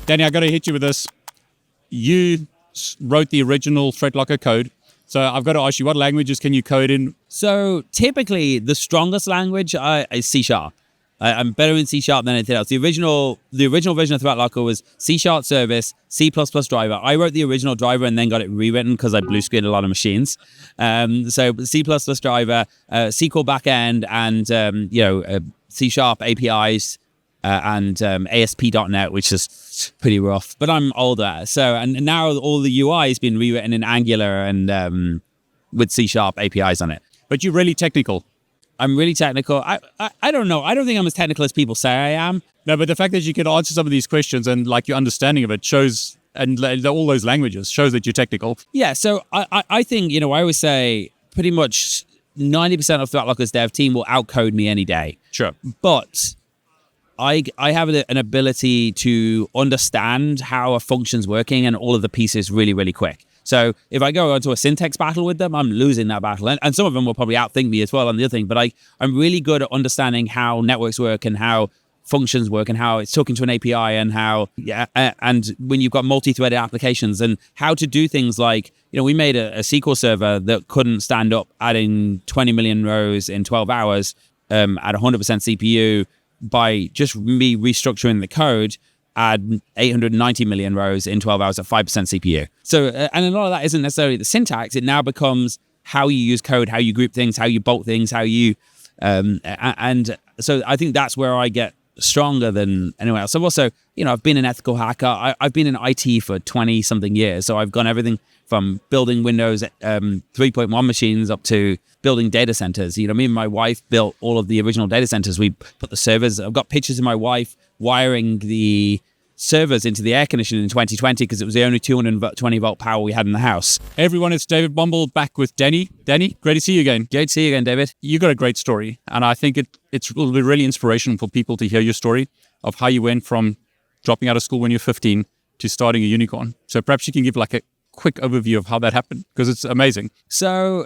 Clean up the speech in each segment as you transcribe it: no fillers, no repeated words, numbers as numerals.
Danny, I got to hit you with this. You wrote the original ThreatLocker code. So I've got to ask you, what languages can you code in? So typically the strongest language is C#. I'm better in C# than anything else. The original version of ThreatLocker was C# service, C++ driver. I wrote the original driver and then got it rewritten because I blue screened a lot of machines. So C++ driver, SQL backend, and C# APIs, and ASP.NET, which is pretty rough. But I'm older, so and now all the UI has been rewritten in Angular and with C# APIs on it. But you're really technical. I'm really technical. I don't know. I don't think I'm as technical as people say I am. No, but the fact that you can answer some of these questions and like your understanding of it shows, and all those languages shows that you're technical. Yeah. So I think, I always say pretty much 90% of ThreatLocker's dev team will outcode me any day. Sure. But I have an ability to understand how a function's working and all of the pieces really, really quick. So if I go into a syntax battle with them, I'm losing that battle. And some of them will probably outthink me as well on the other thing. But I'm really good at understanding how networks work and how functions work and how it's talking to an API and how, and when you've got multi-threaded applications and how to do things like, we made a SQL server that couldn't stand up adding 20 million rows in 12 hours at 100% CPU by just me restructuring the code. Add 890 million rows in 12 hours at 5% CPU. So, and a lot of that isn't necessarily the syntax. It now becomes how you use code, how you group things, how you bolt things, how you, and so I think that's where I get stronger than anyone else. I've also, I've been an ethical hacker. I've been in IT for 20 something years. So I've gone everything from building Windows 3.1 machines up to building data centers. Me and my wife built all of the original data centers. We put the servers. I've got pictures of my wife wiring the servers into the air conditioning in 2020 because it was the only 220 volt power we had in the house. Hey everyone, it's David Bumble back with Danny. Danny, great to see you again. Great to see you again, David. You got a great story, and I think it will be really inspirational for people to hear your story of how you went from dropping out of school when you're 15 to starting a unicorn. So perhaps you can give like a quick overview of how that happened, because it's amazing. So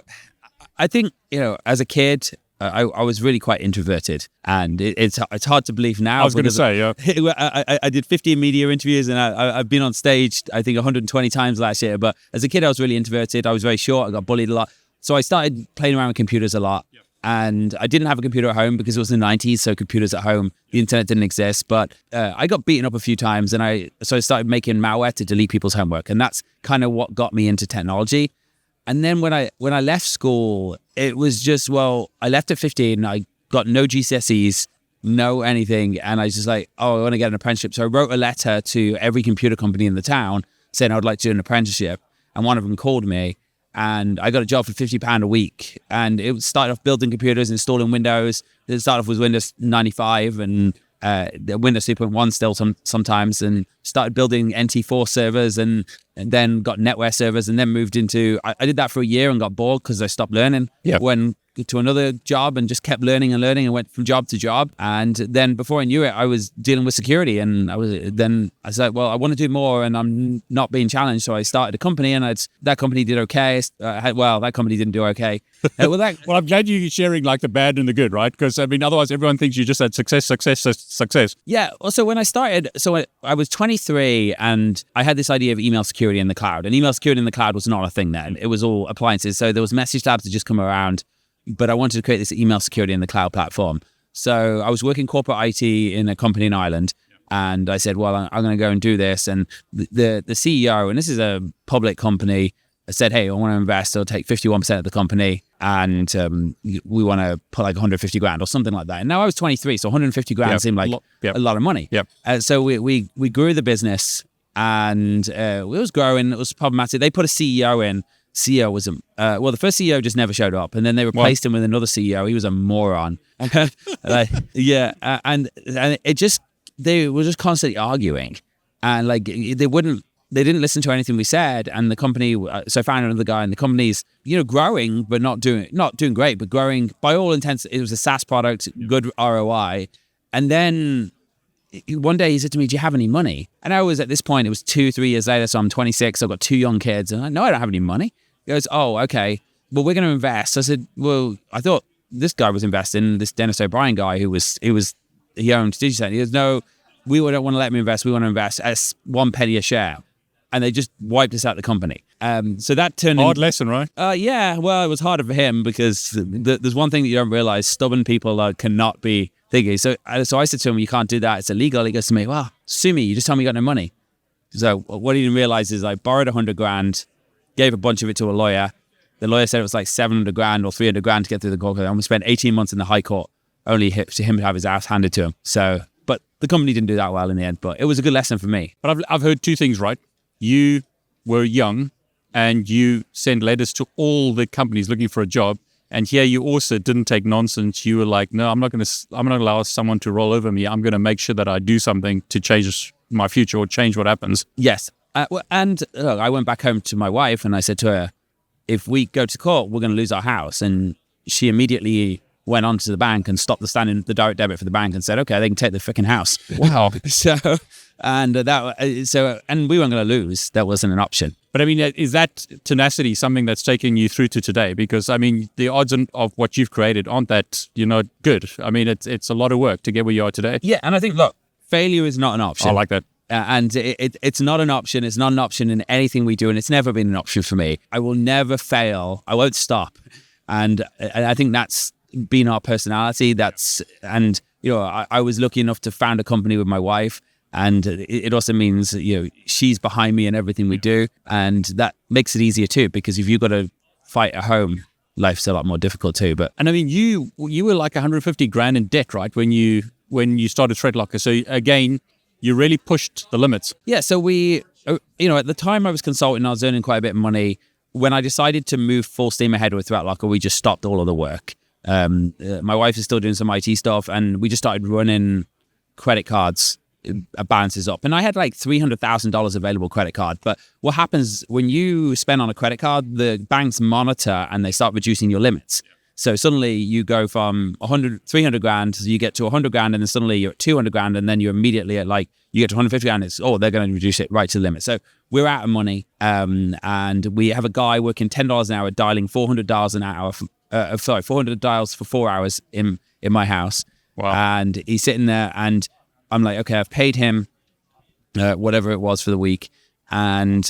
I think, as a kid, I was really quite introverted, and it's hard to believe now. I was going to say, yeah. I did 50 media interviews, and I've been on stage, I think 120 times last year. But as a kid, I was really introverted. I was very short. I got bullied a lot. So I started playing around with computers a lot. Yep. And I didn't have a computer at home because it was the 90s, so computers at home, the internet didn't exist. But I got beaten up a few times, and so I started making malware to delete people's homework. And that's kind of what got me into technology. And then when I left school, it was just, I left at 15. I got no GCSEs, no anything. And I was just like, I want to get an apprenticeship. So I wrote a letter to every computer company in the town saying I would like to do an apprenticeship. And one of them called me, and I got a job for £50 a week. And it started off building computers, installing Windows. It started off with Windows 95 and the Windows 3.1 still sometimes, and started building NT4 servers and then got NetWare servers, and then moved into, I did that for a year and got bored because I stopped learning. Yeah. Went to another job and just kept learning and went from job to job. And then before I knew it, I was dealing with security, and I was like, I want to do more, and I'm not being challenged. So I started a company, and that company did okay. That company didn't do okay. Well, I'm glad you're sharing like the bad and the good, right? Because otherwise everyone thinks you just had success. Yeah. Also, when I started, I was 23, and I had this idea of email security in the cloud. And email security in the cloud was not a thing then. It was all appliances. So there was message labs that just come around. But I wanted to create this email security in the cloud platform. So I was working corporate IT in a company in Ireland. And I said, I'm going to go and do this. And the CEO, and this is a public company, said, hey, I want to invest. I'll take 51% of the company. And we want to put like 150 grand or something like that. And now I was 23. So 150 grand seemed like a lot of money. Yep. So we grew the business, and it was growing. It was problematic. They put a CEO in. CEO was the first CEO just never showed up, and then they replaced him with another CEO. He was a moron. And it just, they were just constantly arguing, and like they didn't listen to anything we said. And the company, so I found another guy, and the company's growing but not doing great, but growing by all intents. It was a SaaS product, good ROI, and then one day he said to me, do you have any money? And I was, at this point, it was 2-3 years later, so I'm 26, I've got 2 young kids, and I no, I don't have any money. He goes, oh, okay, well, we're going to invest. I said, well, I thought this guy was investing, this Dennis O'Brien guy he owned DigiCenter. He goes, no, we don't want to let me invest. We want to invest as 1 penny a share. And they just wiped us out of the company. So that turned Hard lesson, right? Yeah, well, it was harder for him because there's one thing that you don't realize: stubborn people cannot be thinking. So I said to him, "You can't do that. It's illegal." He goes to me, "Well, sue me. You just told me you got no money." So what he didn't realize is I borrowed 100 grand, gave a bunch of it to a lawyer. The lawyer said it was like 700 grand or 300 grand to get through the court. And we spent 18 months in the high court, only to him to have his ass handed to him. So, but the company didn't do that well in the end. But it was a good lesson for me. But I've heard two things, right? You were young and you sent letters to all the companies looking for a job. And here you also didn't take nonsense. You were like, no, I'm not going to allow someone to roll over me. I'm going to make sure that I do something to change my future or change what happens. Yes. And look, I went back home to my wife and I said to her, if we go to court, we're going to lose our house. And she immediately went on to the bank and stopped the direct debit for the bank and said, okay, they can take the freaking house. Wow. And we weren't going to lose. That wasn't an option. But I mean, is that tenacity something that's taking you through to today? Because I mean, the odds of what you've created aren't that, good. I mean, it's a lot of work to get where you are today. Yeah. And I think, look, failure is not an option. I like that. And it's not an option. It's not an option in anything we do. And it's never been an option for me. I will never fail. I won't stop. And I think that's been our personality. I was lucky enough to found a company with my wife. And it also means, she's behind me in everything we do. And that makes it easier too, because if you've got to fight at home, life's a lot more difficult too. And I mean, you were like 150 grand in debt, right? When you started ThreatLocker. So again, you really pushed the limits. Yeah. So at the time I was consulting, I was earning quite a bit of money. When I decided to move full steam ahead with ThreatLocker, we just stopped all of the work. My wife is still doing some IT stuff, and we just started running credit cards, balances up. And I had like $300,000 available credit card. But what happens when you spend on a credit card, the banks monitor and they start reducing your limits. So suddenly you go from 300 grand, you get to 100 grand, and then suddenly you're at 200 grand, and then you're immediately at you get to 150 grand, they're going to reduce it right to the limit. So we're out of money. And we have a guy working $10 an hour, dialing 400 dials an hour, 400 dials for 4 hours in my house. Wow. And he's sitting there, and I'm like, okay, I've paid him whatever it was for the week. And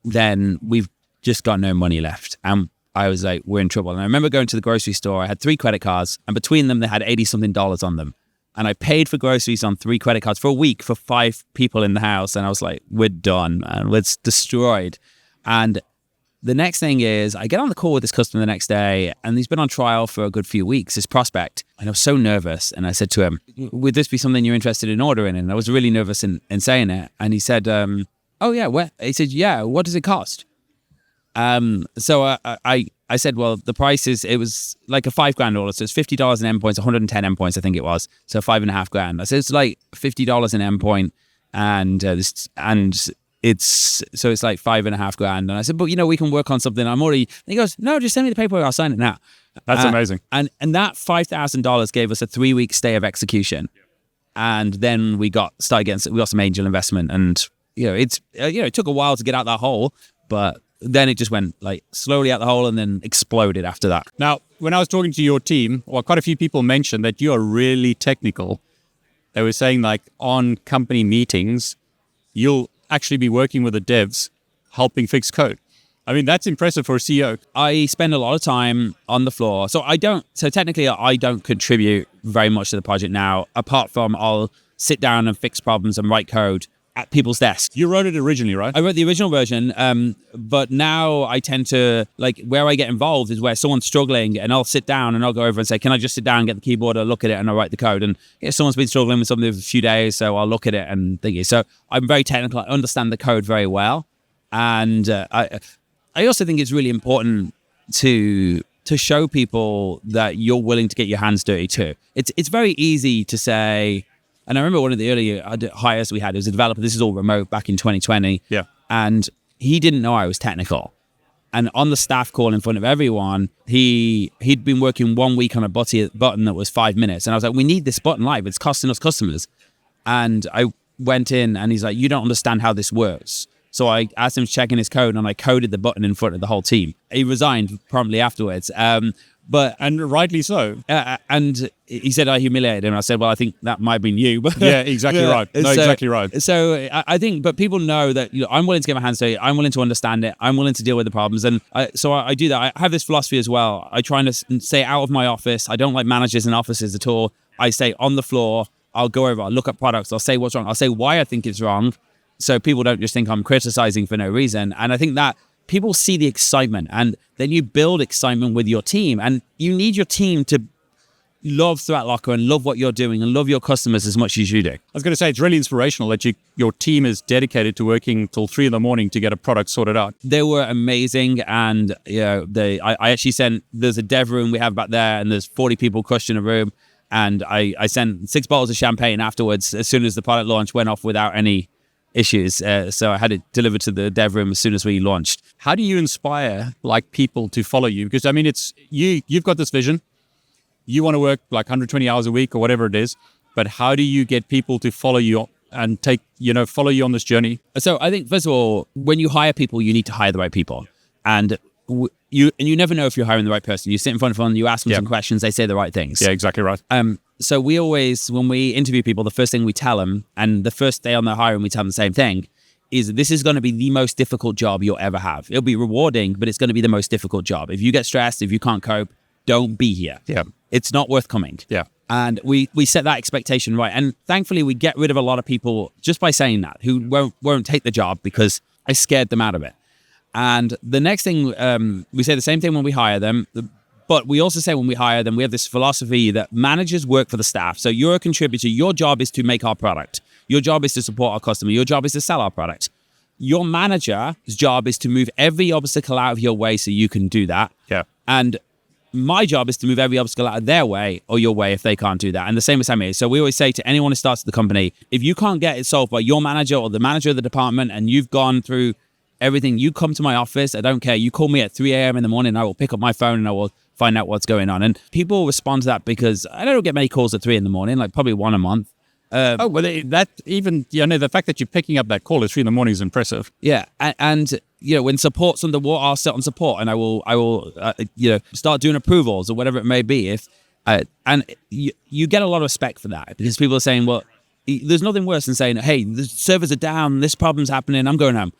then we've just got no money left. And I was like, we're in trouble. And I remember going to the grocery store. I had 3 credit cards, and between them, they had $80-something on them. And I paid for groceries on 3 credit cards for a week for 5 people in the house. And I was like, we're done, man. It's destroyed. And the next thing is I get on the call with this customer the next day, and he's been on trial for a good few weeks, this prospect. And I was so nervous. And I said to him, would this be something you're interested in ordering? And I was really nervous in saying it. And he said, oh, yeah. Where? He said, yeah. What does it cost? So I said, well, the price it was like a $5,000 order. So it's $50 an endpoint, 110 endpoints, I think it was. So $5,500. I said, it's like $50 an endpoint. And it's like $5,500. And I said, but we can work on something. I'm already, and he goes, no, just send me the paperwork. I'll sign it now. That's amazing. And that $5,000 gave us a 3-week stay of execution. And then we got some angel investment, and, it took a while to get out that hole, but then it just went slowly out the hole and then exploded after that. Now, when I was talking to your team, quite a few people mentioned that you are really technical. They were saying on company meetings, you'll actually be working with the devs, helping fix code. I mean, that's impressive for a CEO. I spend a lot of time on the floor. So technically I don't contribute very much to the project now, apart from I'll sit down and fix problems and write code at people's desks. You wrote it originally, right? I wrote the original version, but now I tend to, where I get involved is where someone's struggling, and I'll sit down and I'll go over and say, can I just sit down, get the keyboard, I'll look at it, and I'll write the code. And someone's been struggling with something for a few days, so I'll look at it and think. So I'm very technical. I understand the code very well. And I also think it's really important to show people that you're willing to get your hands dirty too. It's very easy to say, and I remember one of the earlier hires we had, it was a developer. This is all remote back in 2020. Yeah. And he didn't know I was technical. And on the staff call in front of everyone, he'd been working 1 week on a button that was 5 minutes. And I was like, we need this button live. It's costing us customers. And I went in and he's like, you don't understand how this works. So I asked him to check in his code, and I coded the button in front of the whole team. He resigned promptly afterwards. And rightly so. And he said I humiliated him. I said, well, I think that might have been you. But Yeah, exactly right. No, exactly right. So I think, but people know that I'm willing to get my hands dirty. I'm willing to understand it. I'm willing to deal with the problems. And so I do that. I have this philosophy as well. I try to stay out of my office. I don't like managers in offices at all. I stay on the floor. I'll go over. I'll look at products. I'll say what's wrong. I'll say why I think it's wrong, so people don't just think I'm criticizing for no reason. And I think that people see the excitement, and then you build excitement with your team. And you need your team to love ThreatLocker and love what you're doing and love your customers as much as you do. I was going to say, it's really inspirational that your team is dedicated to working till 3 a.m. to get a product sorted out. They were amazing. And I actually sent, there's a dev room we have back there, and there's 40 people crushed in a room. And I sent 6 bottles of champagne afterwards as soon as the product launch went off without any issues. So I had it delivered to the dev room as soon as we launched. How do you inspire people to follow you? Because I mean, it's you've got this vision. You want to work 120 hours a week or whatever it is, but how do you get people to follow you and follow you on this journey? So I think, first of all, when you hire people, you need to hire the right people. And you never know if you're hiring the right person. You sit in front of them, you ask them some questions, they say the right things. Yeah, exactly right. So we always, when we interview people, the first thing we tell them, and the first day on their hiring, we tell them the same thing, is this is going to be the most difficult job you'll ever have. It'll be rewarding, but it's going to be the most difficult job. If you get stressed, if you can't cope, don't be here. Yeah. It's not worth coming. Yeah. And we set that expectation right. And thankfully, we get rid of a lot of people just by saying that, who won't take the job because I scared them out of it. And the next thing, we say the same thing when we hire them, but we also say when we hire them, we have this philosophy that managers work for the staff. So you're a contributor. Your job is to make our product. Your job is to support our customer. Your job is to sell our product. Your manager's job is to move every obstacle out of your way so you can do that. Yeah. And my job is to move every obstacle out of their way or your way if they can't do that. And the same as me. So we always say to anyone who starts at the company, if you can't get it solved by your manager or the manager of the department, and you've gone through everything, you come to my office. I don't care. You call me at 3 a.m. in the morning. I will pick up my phone and I will find out what's going on. And people respond to that because I don't get many calls at 3 in the morning, probably one a month. The fact that you're picking up that call at 3 in the is impressive. Yeah. And when support's underwater, I'll sit on support and I will start doing approvals or whatever it may be. And you get a lot of respect for that because people are saying, well, there's nothing worse than saying, hey, the servers are down, this problem's happening, I'm going home.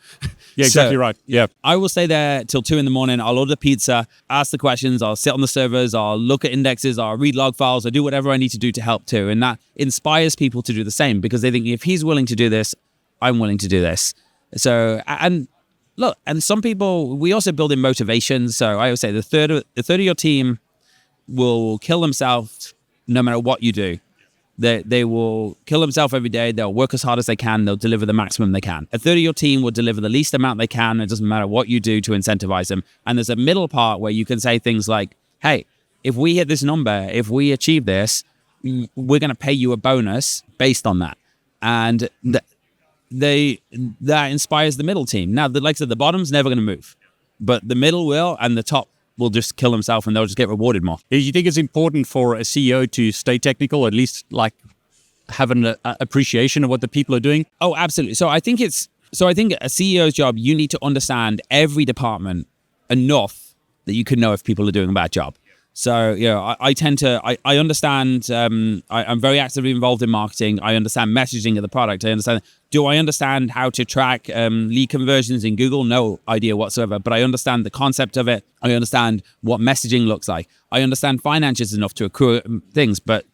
Yeah, exactly right. Yeah. I will stay there till 2 in the morning. I'll order pizza, ask the questions, I'll sit on the servers, I'll look at indexes, I'll read log files, I'll do whatever I need to do to help too. And that inspires people to do the same because they think if he's willing to do this, I'm willing to do this. So, and look, and some people, we also build in motivation. So I always say the third of your team will kill themselves no matter what you do. They will kill themselves every day. They'll work as hard as they can. They'll deliver the maximum they can. A third of your team will deliver the least amount they can. It doesn't matter what you do to incentivize them. And there's a middle part where you can say things like, hey, if we hit this number, if we achieve this, we're going to pay you a bonus based on that. And that inspires the middle team. Now, like I said, the bottom's never going to move, but the middle will, and the top will just kill himself and they'll just get rewarded more. Do you think it's important for a CEO to stay technical, at least have an appreciation of what the people are doing? Oh, absolutely. So I think a CEO's job, you need to understand every department enough that you can know if people are doing a bad job. So, I understand, I'm very actively involved in marketing. I understand messaging of the product. Do I understand how to track lead conversions in Google? No idea whatsoever, but I understand the concept of it. I understand what messaging looks like. I understand finances enough to accrue things, but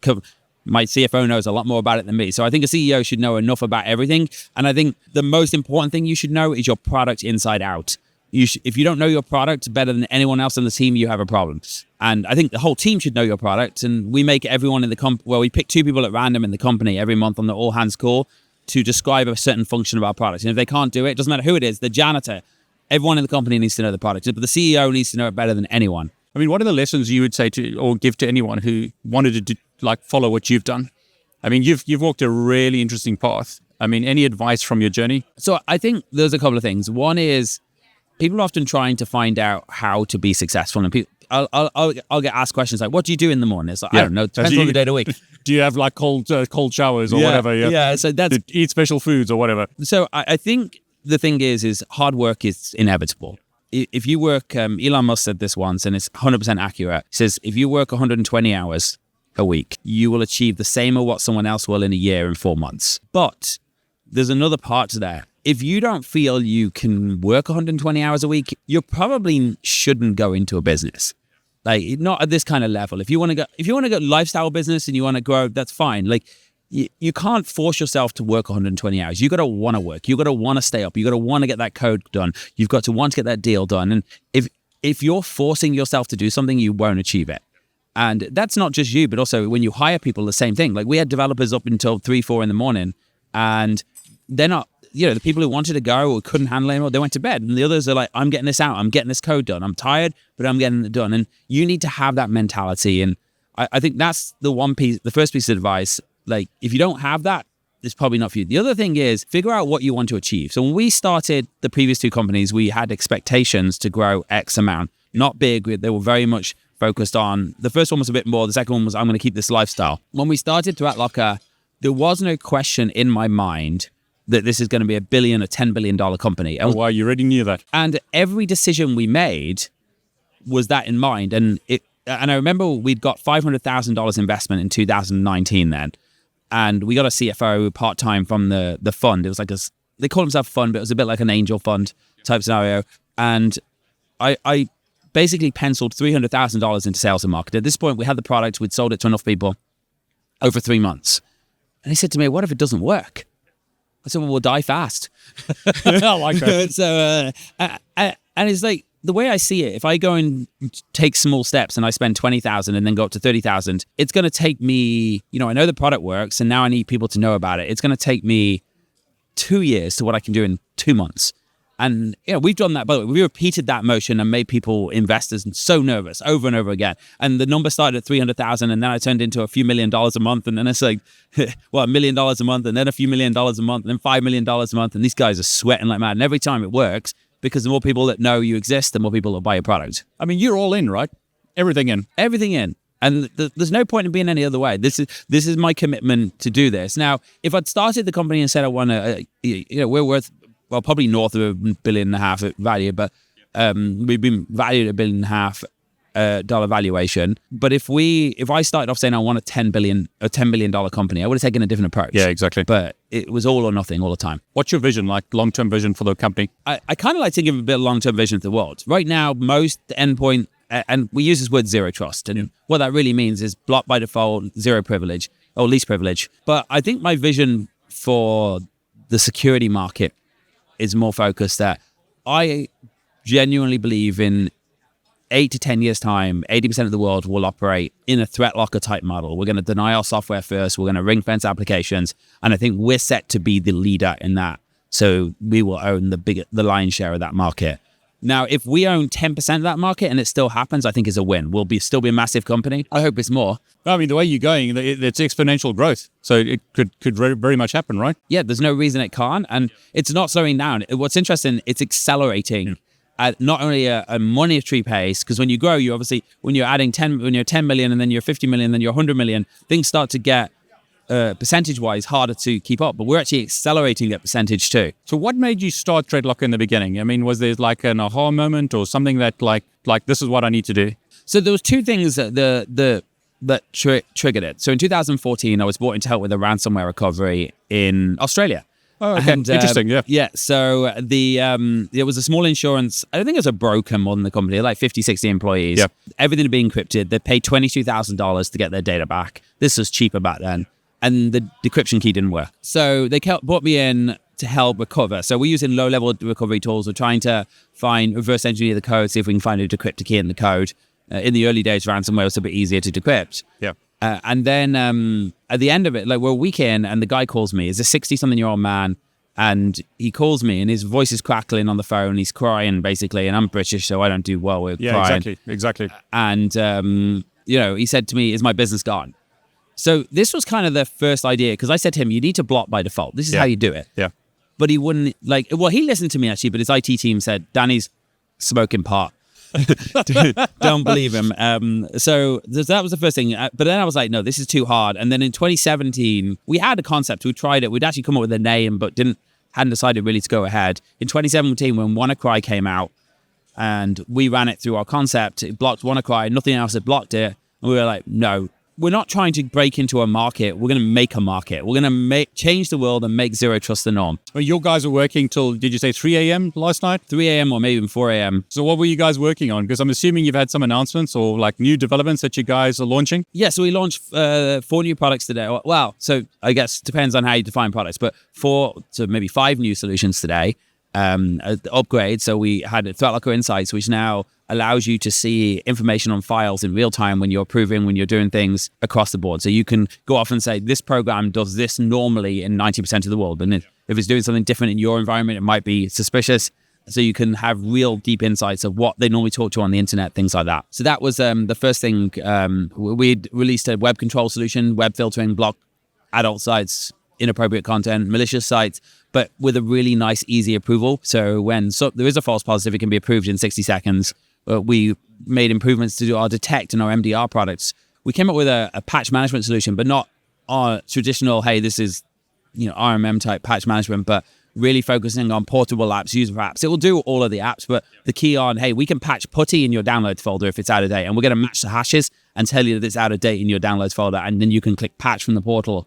my CFO knows a lot more about it than me. So I think a CEO should know enough about everything. And I think the most important thing you should know is your product inside out. If you don't know your product better than anyone else on the team, you have a problem. And I think the whole team should know your product. And we make everyone in the company, we pick 2 people at random in the company every month on the all hands call to describe a certain function of our product. And if they can't do it, doesn't matter who it is, the janitor, everyone in the company needs to know the product. But the CEO needs to know it better than anyone. I mean, what are the lessons you would say to or give to anyone who wanted to follow what you've done? I mean, you've walked a really interesting path. I mean, any advice from your journey? So I think there's a couple of things. One is, people are often trying to find out how to be successful, and I'll get asked questions like, "What do you do in the morning?" It's like, I don't know. Depends on the day of the week. Do you have cold showers or whatever? Yeah. So that's eat special foods or whatever. So I think the thing is hard work is inevitable. if you work, Elon Musk said this once, and it's 100% accurate. He says, if you work 120 hours a week, you will achieve the same of what someone else will in a year in 4 months. But there's another part to that. If you don't feel you can work 120 hours a week, you probably shouldn't go into a business. Like, not at this kind of level. If you want to go lifestyle business and you want to grow, that's fine. Like, you can't force yourself to work 120 hours. You got to want to work. You got to want to stay up. You got to want to get that code done. You've got to want to get that deal done. And if you're forcing yourself to do something, you won't achieve it. And that's not just you, but also when you hire people, the same thing. Like, we had developers up until 3, 4 in the morning, and they're not, the people who wanted to go or couldn't handle it anymore, they went to bed. And the others are like, I'm getting this out. I'm getting this code done. I'm tired, but I'm getting it done. And you need to have that mentality. And I think that's the first piece of advice. Like, if you don't have that, it's probably not for you. The other thing is figure out what you want to achieve. So when we started the previous 2 companies, we had expectations to grow X amount, not big. They were very much focused on, the first one was a bit more. The second one was, I'm going to keep this lifestyle. When we started ThreatLocker, there was no question in my mind that this is going to be $1 billion or $10 billion company. Oh, wow, you already knew that. And every decision we made was that in mind. And I remember we'd got $500,000 investment in 2019 then. And we got a CFO part-time from the fund. It was like they call themselves fund, but it was a bit like an angel fund type scenario. And I basically penciled $300,000 into sales and marketing. At this point, we had the product. We'd sold it to enough people over 3 months. And he said to me, what if it doesn't work? I said, well, we'll die fast. I like that. So, and it's like, the way I see it, if I go and take small steps and I spend 20,000 and then go up to 30,000, it's going to take me, I know the product works and now I need people to know about it. It's going to take me 2 years to what I can do in 2 months. And, we've done that, by the way, we repeated that motion and made people, investors, so nervous over and over again. And the number started at 300,000 and then I turned into a few $1 million a month. And then it's like, $1 million a month and then a few $1 million a month and then $5 million a month. And these guys are sweating like mad. And every time it works, because the more people that know you exist, the more people will buy your product. I mean, you're all in, right? Everything in. Everything in. And there's no point in being any other way. This is my commitment to do this. Now, if I'd started the company and said I want to, we're worth, well, probably north of $1.5 billion value, but we've been valued at $1.5 billion dollar valuation. But if I started off saying I want a $10 billion company, I would have taken a different approach. Yeah, exactly. But it was all or nothing all the time. What's your vision, like long-term vision for the company? I kind of like to give a bit of long-term vision to the world. Right now, most endpoint, and we use this word zero trust. And what that really means is block by default, zero privilege, or least privilege. But I think my vision for the security market is more focused that I genuinely believe in 8 to 10 years time, 80% of the world will operate in a ThreatLocker type model. We're going to deny our software first. We're going to ring fence applications. And I think we're set to be the leader in that. So we will own the lion's share of that market. Now, if we own 10% of that market and it still happens, I think is a win. We'll still be a massive company. I hope it's more. I mean, the way you're going, it's exponential growth. So it could very, very much happen, right? Yeah, there's no reason it can't. And it's not slowing down. What's interesting, it's accelerating at not only a monetary pace, because when you grow, you obviously, when you're 10 million and then you're 50 million, then you're 100 million, things start to get percentage-wise harder to keep up, but we're actually accelerating that percentage too. So what made you start ThreatLocker in the beginning? I mean, was there like an aha moment or something that like this is what I need to do? So there was 2 things that triggered it. So in 2014, I was brought in to help with a ransomware recovery in Australia. Oh, okay. And, interesting, yeah. Yeah, so there was a small insurance, I don't think it was a broker more than the company, like 50, 60 employees. Yeah. Everything had been encrypted. They paid $22,000 to get their data back. This was cheaper back then. And the decryption key didn't work. So they brought me in to help recover. So we're using low-level recovery tools. We're trying to reverse engineer the code, see if we can find a decryptor key in the code. In the early days, ransomware was a bit easier to decrypt. Yeah. And then at the end of it, like we're a week in, and the guy calls me. He's a 60-something-year-old man, and he calls me, and his voice is crackling on the phone. He's crying, basically, and I'm British, so I don't do well with crying. Yeah, exactly. And, he said to me, is my business gone? So this was kind of the first idea, because I said to him, you need to block by default. This is how you do it. Yeah. But he wouldn't, he listened to me, actually, but his IT team said, Danny's smoking pot. Don't believe him. So that was the first thing. But then I was like, no, this is too hard. And then in 2017, we had a concept. We tried it. We'd actually come up with a name, but hadn't decided really to go ahead. In 2017, when WannaCry came out, and we ran it through our concept. It blocked WannaCry, nothing else had blocked it. And we were like, no, we're not trying to break into a market. We're going to make a market. We're going to change the world and make zero trust the norm. Well, your guys are working till, did you say 3 a.m. last night? 3 a.m. or maybe even 4 a.m. So what were you guys working on? Because I'm assuming you've had some announcements or like new developments that you guys are launching. Yeah, so we launched 4 new products today. Well, so I guess depends on how you define products, but 4 to maybe 5 new solutions today. Upgrade. So we had ThreatLocker Insights, which now allows you to see information on files in real time when you're approving, when you're doing things across the board. So you can go off and say, this program does this normally in 90% of the world. And if it's doing something different in your environment, it might be suspicious. So you can have real deep insights of what they normally talk to on the internet, things like that. So that was the first thing. We'd released a web control solution, web filtering, block adult sites, inappropriate content, malicious sites, but with a really nice, easy approval. So when there is a false positive, it can be approved in 60 seconds. We made improvements to do our detect and our MDR products. We came up with a patch management solution, but not our traditional, hey, this is RMM type patch management, but really focusing on portable apps, user apps. It will do all of the apps, but the key on, hey, we can patch putty in your downloads folder if it's out of date, and we're going to match the hashes and tell you that it's out of date in your downloads folder, and then you can click patch from the portal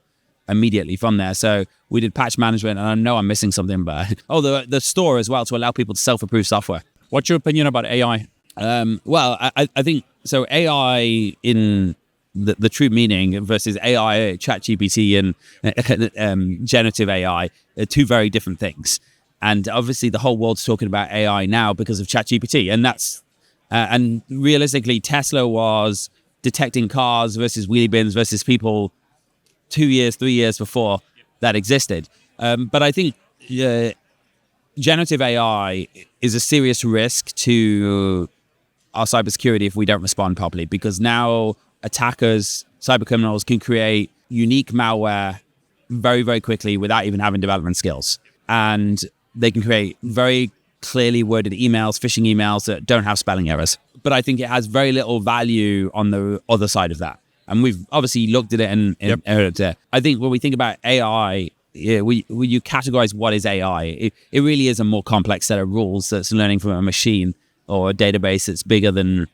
immediately from there. So we did patch management, and I know I'm missing something, but the store as well to allow people to self-approve software. What's your opinion about AI? Well, I think so. AI in the true meaning versus AI, ChatGPT, and generative AI are two very different things. And obviously, the whole world's talking about AI now because of ChatGPT, and that's and realistically, Tesla was detecting cars versus wheelie bins versus people 2 years, 3 years before that existed. But I think generative AI is a serious risk to our cybersecurity if we don't respond properly, because now attackers, cybercriminals can create unique malware very, very quickly without even having development skills. And they can create very clearly worded emails, phishing emails that don't have spelling errors. But I think it has very little value on the other side of that. And we've obviously looked at it and I think when we think about AI, you categorize what is AI. It really is a more complex set of rules that's learning from a machine or a database that's bigger than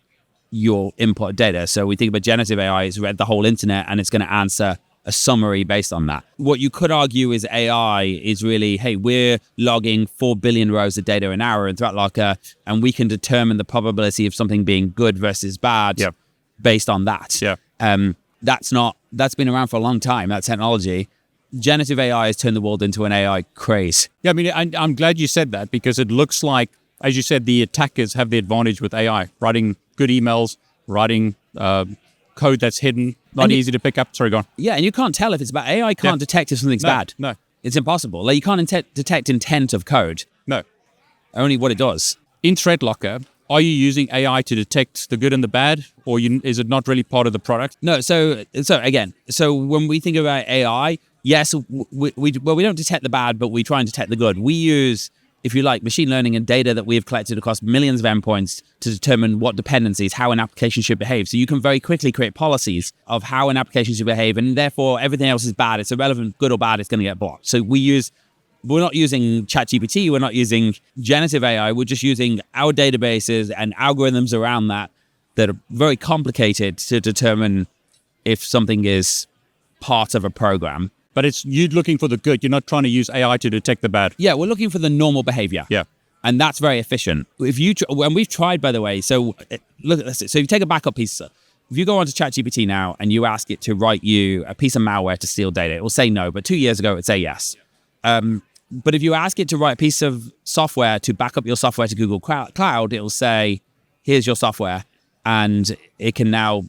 your input data. So we think about generative AI, it's read the whole internet and it's going to answer a summary based on that. What you could argue is AI is really, hey, we're logging 4 billion rows of data an hour in ThreatLocker, and we can determine the probability of something being good versus bad based on that. That's been around for a long time, that technology. Generative AI has turned the world into an AI craze. Yeah, I mean, I'm glad you said that, because it looks like, as you said, the attackers have the advantage with AI, writing good emails, writing code that's hidden, not easy to pick up. Sorry, go on. Yeah, and you can't tell if it's bad. AI can't detect if something's bad. No. It's impossible. Like, you can't detect intent of code. No. Only what it does. In ThreatLocker, are you using AI to detect the good and the bad, or is it not really part of the product? No, so when we think about AI, yes, we don't detect the bad, but we try and detect the good. We use, if you like, machine learning and data that we have collected across millions of endpoints to determine what dependencies, how an application should behave. So you can very quickly create policies of how an application should behave, and therefore everything else is bad. It's irrelevant, good or bad, it's going to get blocked. So we're not using ChatGPT, we're not using generative AI, we're just using our databases and algorithms around that are very complicated to determine if something is part of a program. But it's you looking for the good. You're not trying to use AI to detect the bad. Yeah, we're looking for the normal behavior. Yeah. And that's very efficient. And we've tried, by the way, so look at this. So you take a backup piece. If you go onto ChatGPT now and you ask it to write you a piece of malware to steal data, it will say no. But 2 years ago, it'd say yes. But if you ask it to write a piece of software to back up your software to Google Cloud, it will say, here's your software. And it can now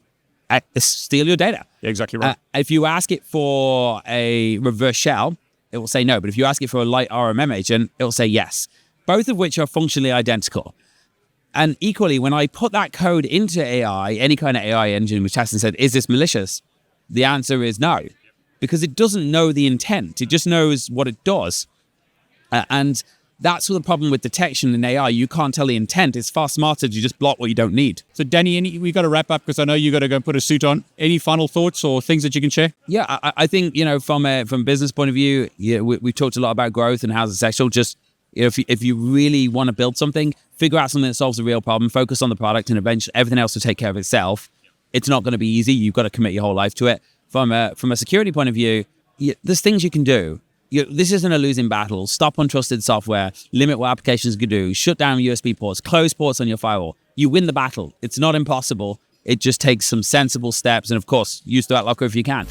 steal your data. Exactly right. If you ask it for a reverse shell, it will say no. But if you ask it for a light RMM agent, it will say yes. Both of which are functionally identical. And equally, when I put that code into AI, any kind of AI engine which tests and said, is this malicious? The answer is no. Because it doesn't know the intent. It just knows what it does. And that's the problem with detection in AI. You can't tell the intent. It's far smarter to just block what you don't need. So, Danny, we've got to wrap up because I know you got to go and put a suit on. Any final thoughts or things that you can share? Yeah, I think, from a business point of view, we've talked a lot about growth and how's it essential. Just, if you really want to build something, figure out something that solves a real problem, focus on the product, and eventually everything else will take care of itself. It's not going to be easy. You've got to commit your whole life to it. From a security point of view, there's things you can do. This isn't a losing battle. Stop untrusted software, limit what applications can do, shut down USB ports, close ports on your firewall. You win the battle. It's not impossible. It just takes some sensible steps. And of course, use ThreatLocker if you can.